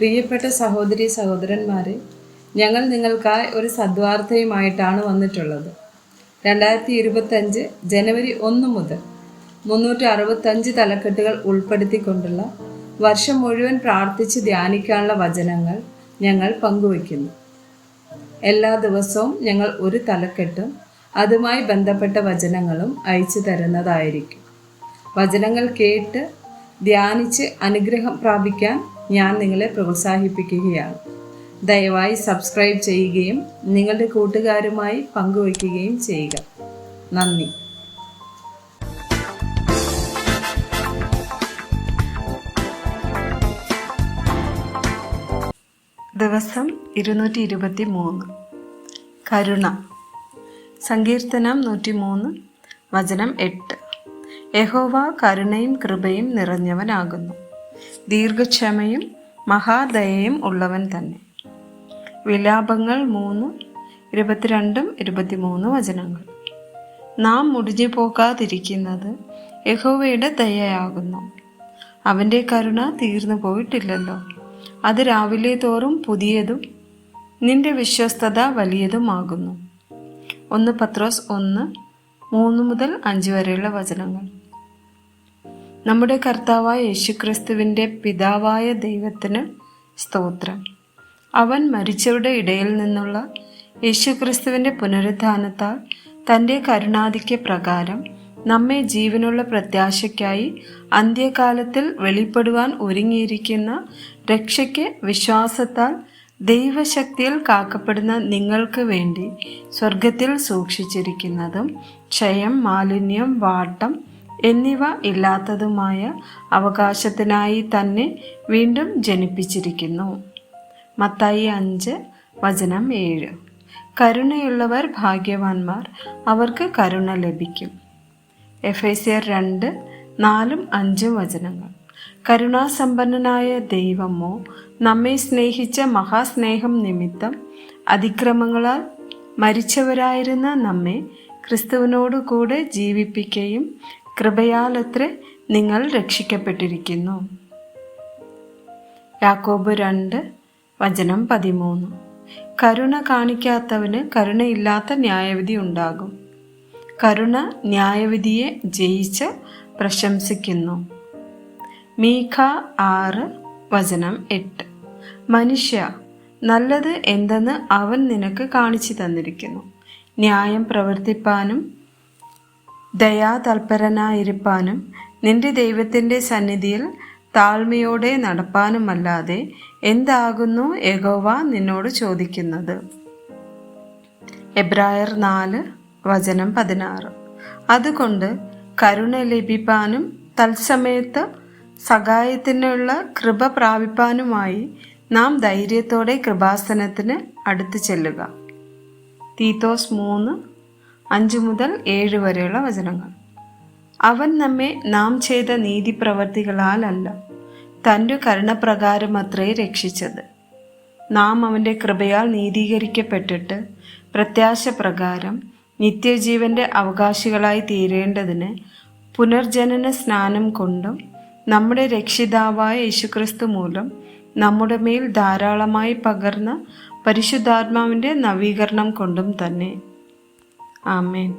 പ്രിയപ്പെട്ട സഹോദരി സഹോദരന്മാരെ, ഞങ്ങൾ നിങ്ങൾക്കായി ഒരു സദ്വാർത്തയുമായിട്ടാണ് വന്നിട്ടുള്ളത്. 2025 ജനുവരി 1 മുതൽ 365 തലക്കെട്ടുകൾ ഉൾപ്പെടുത്തിക്കൊണ്ടുള്ള വർഷം മുഴുവൻ പ്രാർത്ഥിച്ച് ധ്യാനിക്കാനുള്ള വചനങ്ങൾ ഞങ്ങൾ പങ്കുവയ്ക്കുന്നു. എല്ലാ ദിവസവും ഞങ്ങൾ ഒരു തലക്കെട്ടും അതുമായി ബന്ധപ്പെട്ട വചനങ്ങളും അയച്ചു തരുന്നതായിരിക്കും. വചനങ്ങൾ കേട്ട് ധ്യാനിച്ച് അനുഗ്രഹം പ്രാപിക്കാൻ ഞാൻ നിങ്ങളെ പ്രോത്സാഹിപ്പിക്കുകയാണ്. ദയവായി സബ്സ്ക്രൈബ് ചെയ്യുകയും നിങ്ങളുടെ കൂട്ടുകാരുമായി പങ്കുവയ്ക്കുകയും ചെയ്യുക. നന്ദി. ദിവസം 223. കരുണ. സങ്കീർത്തനം 103 വചനം 8. യഹോവ കരുണയും കൃപയും നിറഞ്ഞവനാകുന്നു, ദീർഘക്ഷമയും മഹാദയയും ഉള്ളവൻ തന്നെ. വിലാപങ്ങൾ 3:22-23 വചനങ്ങൾ. നാം മുടിഞ്ഞു പോകാതിരിക്കുന്നത് യഹോവയുടെ ദയയാകുന്നു. അവൻ്റെ കരുണ തീർന്നു പോയിട്ടില്ലല്ലോ. അത് രാവിലെ തോറും പുതിയതും നിന്റെ വിശ്വസ്തത വലിയതുമാകുന്നു. 1 പത്രോസ് 1:3-5 വരെയുള്ള വചനങ്ങൾ. നമ്മുടെ കർത്താവായ യേശുക്രിസ്തുവിൻ്റെ പിതാവായ ദൈവത്തിന് സ്തോത്രം. അവൻ മരിച്ചവരുടെ ഇടയിൽ നിന്നുള്ള യേശുക്രിസ്തുവിൻ്റെ പുനരുത്ഥാനത്താൽ തൻ്റെ കരുണാധിക്യ പ്രകാരം നമ്മെ ജീവനുള്ള പ്രത്യാശയ്ക്കായി അന്ത്യകാലത്തിൽ വെളിപ്പെടുവാൻ ഒരുങ്ങിയിരിക്കുന്ന രക്ഷയ്ക്ക് വിശ്വാസത്താൽ ദൈവശക്തിയിൽ കാക്കപ്പെടുന്ന നിങ്ങൾക്ക് വേണ്ടി സ്വർഗത്തിൽ സൂക്ഷിച്ചിരിക്കുന്നതും ക്ഷയം, മാലിന്യം, വാട്ടം എന്നിവ ഇല്ലാത്തതുമായ അവകാശത്തിനായി തന്നെ വീണ്ടും ജനിപ്പിച്ചിരിക്കുന്നു. മത്തായി 5 വചനം 7. കരുണയുള്ളവർ ഭാഗ്യവാന്മാർ, അവർക്ക് കരുണ ലഭിക്കും. എഫേസ്യർ 2:4-5 വചനങ്ങൾ. കരുണാസമ്പന്നനായ ദൈവമോ നമ്മെ സ്നേഹിച്ച മഹാസ്നേഹം നിമിത്തം അതിക്രമങ്ങളാൽ മരിച്ചവരായിരുന്ന നമ്മെ ക്രിസ്തുവിനോട് കൂടെ ജീവിപ്പിക്കുകയും കൃപയാലത്രേ നിങ്ങൾ രക്ഷിക്കപ്പെട്ടിരിക്കുന്നു. യാക്കോബ് 2 വചനം 13. കരുണ കാണിക്കാത്തവന് കരുണയില്ലാത്ത ന്യായവിധി ഉണ്ടാകും. കരുണ ന്യായവിധിയെ ജയിച്ച് പ്രശംസിക്കുന്നു. മീഖ 6 വചനം 8. മനുഷ്യ, നല്ലത് എന്തെന്ന് അവൻ നിനക്ക് കാണിച്ചു തന്നിരിക്കുന്നു. ന്യായം പ്രവർത്തിപ്പാനും ദയാതൽപരനായിരിക്കാനും നിന്റെ ദൈവത്തിൻ്റെ സന്നിധിയിൽ താഴ്മയോടെ നടപ്പാനുമല്ലാതെ എന്താകുന്നു യഹോവ നിന്നോട് ചോദിക്കുന്നത്? എബ്രായർ 4 വചനം 16. അതുകൊണ്ട് കരുണ ലഭിപ്പാനും തത്സമയത്ത് സഹായത്തിനുള്ള കൃപ പ്രാപിപ്പാനുമായി നാം ധൈര്യത്തോടെ കൃപാസനത്തിന് അടുത്ത് ചെല്ലുക. തീത്തോസ് 3:5-7 വരെയുള്ള വചനങ്ങൾ. അവൻ നമ്മെ നാം ചെയ്ത നീതിപ്രവർത്തികളാലല്ല, തൻ്റെ കരുണപ്രകാരമത്രേ രക്ഷിച്ചത്. നാം അവൻ്റെ കൃപയാൽ നീതീകരിക്കപ്പെട്ടിട്ട് പ്രത്യാശ പ്രകാരം നിത്യജീവൻ്റെ അവകാശികളായി തീരേണ്ടതിന് പുനർജനന സ്നാനം കൊണ്ടും നമ്മുടെ രക്ഷിതാവായ യേശുക്രിസ്തു മൂലം നമ്മുടെ മേൽ ധാരാളമായി പകർന്ന പരിശുദ്ധാത്മാവിൻ്റെ നവീകരണം കൊണ്ടും തന്നെ. ആമേൻ.